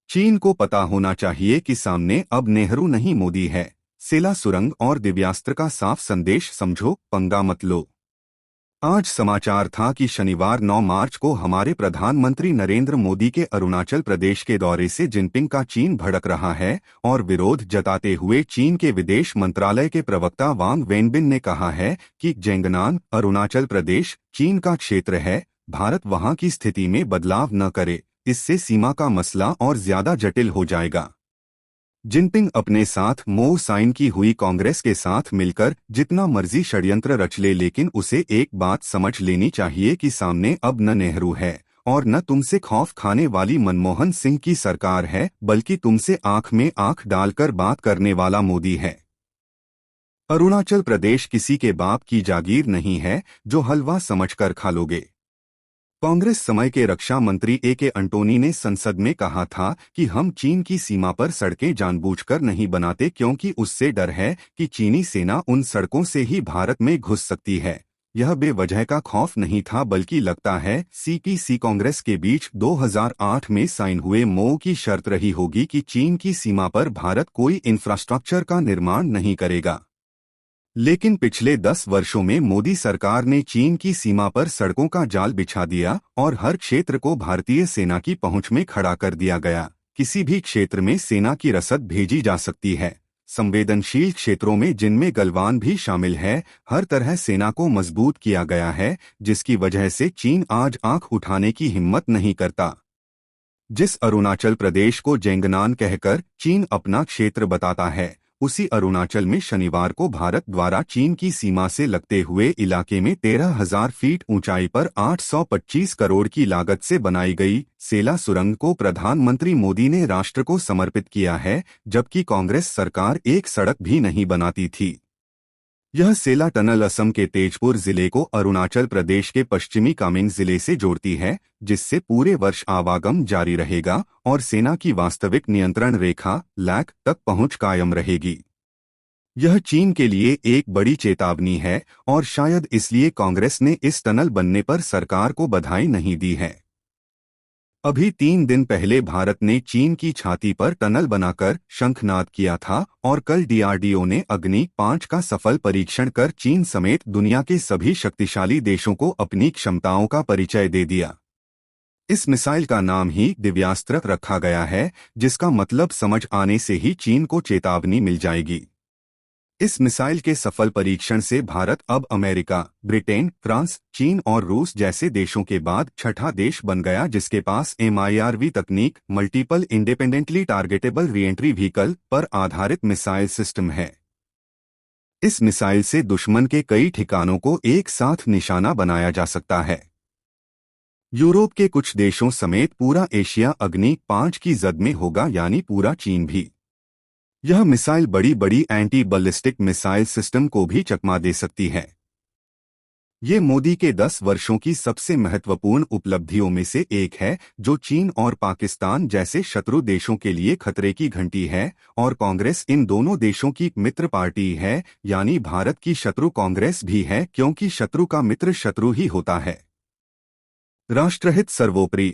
चीन को पता होना चाहिए कि सामने अब नेहरू नहीं मोदी है। सेला सुरंग और दिव्यास्त्र का साफ संदेश समझो, पंगा मत लो। आज समाचार था कि शनिवार 9 मार्च को हमारे प्रधानमंत्री नरेंद्र मोदी के अरुणाचल प्रदेश के दौरे से जिनपिंग का चीन भड़क रहा है और विरोध जताते हुए चीन के विदेश मंत्रालय के प्रवक्ता वांग वेनबिन ने कहा है कि जेंगनान अरुणाचल प्रदेश चीन का क्षेत्र है, भारत वहां की स्थिति में बदलाव न करे, इससे सीमा का मसला और ज्यादा जटिल हो जाएगा। जिनपिंग अपने साथ मो साइन की हुई कांग्रेस के साथ मिलकर जितना मर्जी षड्यंत्र रच ले, लेकिन उसे एक बात समझ लेनी चाहिए कि सामने अब न नेहरू है और न तुमसे खौफ खाने वाली मनमोहन सिंह की सरकार है, बल्कि तुमसे आंख में आंख डालकर बात करने वाला मोदी है। अरुणाचल प्रदेश किसी के बाप की जागीर नहीं है जो हलवा समझकर खा लोगे। कांग्रेस समय के रक्षा मंत्री ए.के. अंटोनी ने संसद में कहा था कि हम चीन की सीमा पर सड़कें जानबूझकर नहीं बनाते क्योंकि उससे डर है कि चीनी सेना उन सड़कों से ही भारत में घुस सकती है। यह बेवजह का खौफ नहीं था, बल्कि लगता है सीपीसी कांग्रेस के बीच 2008 में साइन हुए मो की शर्त रही होगी कि चीन की सीमा पर भारत कोई इंफ्रास्ट्रक्चर का निर्माण नहीं करेगा। लेकिन पिछले 10 वर्षों में मोदी सरकार ने चीन की सीमा पर सड़कों का जाल बिछा दिया और हर क्षेत्र को भारतीय सेना की पहुंच में खड़ा कर दिया गया। किसी भी क्षेत्र में सेना की रसद भेजी जा सकती है। संवेदनशील क्षेत्रों में, जिनमें गलवान भी शामिल है, हर तरह सेना को मजबूत किया गया है, जिसकी वजह से चीन आज आंख उठाने की हिम्मत नहीं करता। जिस अरुणाचल प्रदेश को जेंगनान कहकर चीन अपना क्षेत्र बताता है, उसी अरुणाचल में शनिवार को भारत द्वारा चीन की सीमा से लगते हुए इलाके में 13,000 फीट ऊंचाई पर 825 करोड़ की लागत से बनाई गई सेला सुरंग को प्रधानमंत्री मोदी ने राष्ट्र को समर्पित किया है, जबकि कांग्रेस सरकार एक सड़क भी नहीं बनाती थी। यह सेला टनल असम के तेजपुर जिले को अरुणाचल प्रदेश के पश्चिमी कामेंग जिले से जोड़ती है, जिससे पूरे वर्ष आवागम जारी रहेगा और सेना की वास्तविक नियंत्रण रेखा लैक तक पहुंच कायम रहेगी। यह चीन के लिए एक बड़ी चेतावनी है और शायद इसलिए कांग्रेस ने इस टनल बनने पर सरकार को बधाई नहीं दी है। अभी 3 दिन पहले भारत ने चीन की छाती पर टनल बनाकर शंखनाद किया था और कल डीआरडीओ ने अग्नि 5 का सफल परीक्षण कर चीन समेत दुनिया के सभी शक्तिशाली देशों को अपनी क्षमताओं का परिचय दे दिया। इस मिसाइल का नाम ही दिव्यास्त्र रखा गया है, जिसका मतलब समझ आने से ही चीन को चेतावनी मिल जाएगी। इस मिसाइल के सफल परीक्षण से भारत अब अमेरिका, ब्रिटेन, फ्रांस, चीन और रूस जैसे देशों के बाद छठा देश बन गया जिसके पास MIRV तकनीक multiple independently targetable re-entry vehicle पर आधारित मिसाइल सिस्टम है। इस मिसाइल से दुश्मन के कई ठिकानों को एक साथ निशाना बनाया जा सकता है। यूरोप के कुछ देशों समेत पूरा एशिया अग्नि 5 की जद में होगा, यानी पूरा चीन भी। यह मिसाइल बड़ी बड़ी एंटी बैलिस्टिक मिसाइल सिस्टम को भी चकमा दे सकती है। ये मोदी के 10 वर्षों की सबसे महत्वपूर्ण उपलब्धियों में से एक है, जो चीन और पाकिस्तान जैसे शत्रु देशों के लिए खतरे की घंटी है, और कांग्रेस इन दोनों देशों की मित्र पार्टी है, यानी भारत की शत्रु कांग्रेस भी है, क्योंकि शत्रु का मित्र शत्रु ही होता है। राष्ट्रहित सर्वोपरि।